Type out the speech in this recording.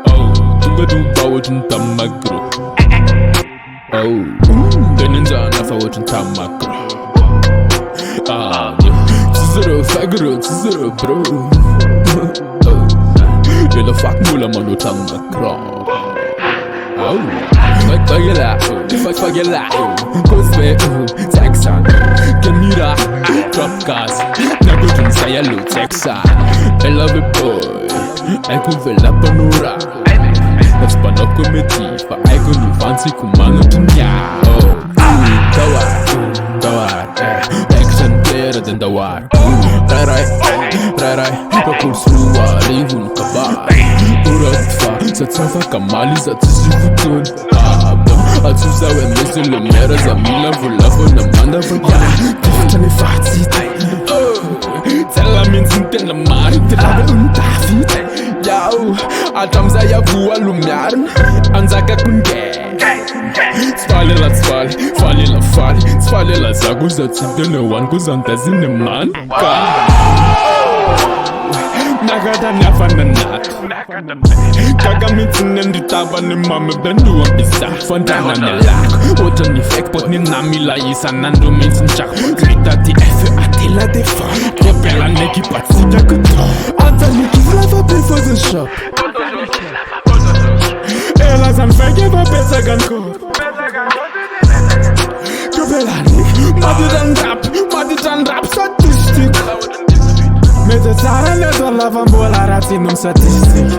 Oh, tunga wajin tamakro. Oh, beninja nafa wajin tamakro. Ah, zero fagro, zero bro. Oh, you're the fuck mula manu tamakro. Oh, fuck your life, cause we Texan, Kemyrah, drop gas, never can say hello Texan. I love it boy, I could feel up on Ura. That's but no committee, but I couldn't fancy Kumano to nya. Oh, Dawar, action better than the war. Right, Rakul Suwa, Rivun Kabar. Uratfa, Satsafa Kamali, Satsifutun. Atuza we missile le mera Zamila Vulavo Namanda Vagana. Tiftani Fatite. Tell me in the mari, tell me Untafit. Yao, Atamza Yavua Lumiarn, Anzaka Kunge. Spale la Spale la Zagus that sit in one goes on as in the man. Nagada Nafananat Kagamitin and the Taban and Mamma Bendu on the Star Fontana Nelak. What an effect, but Ninamila is an Nando means in Jack. Grita the F. Attila de Fan. Propella Neki Patsika Kuto. Anthony Kislava pay for the shop. Elas and Faggy Pesa Ganko. Madidan rap, Sadistic. Mete Tahiana, never love and bola rats in Sadistic.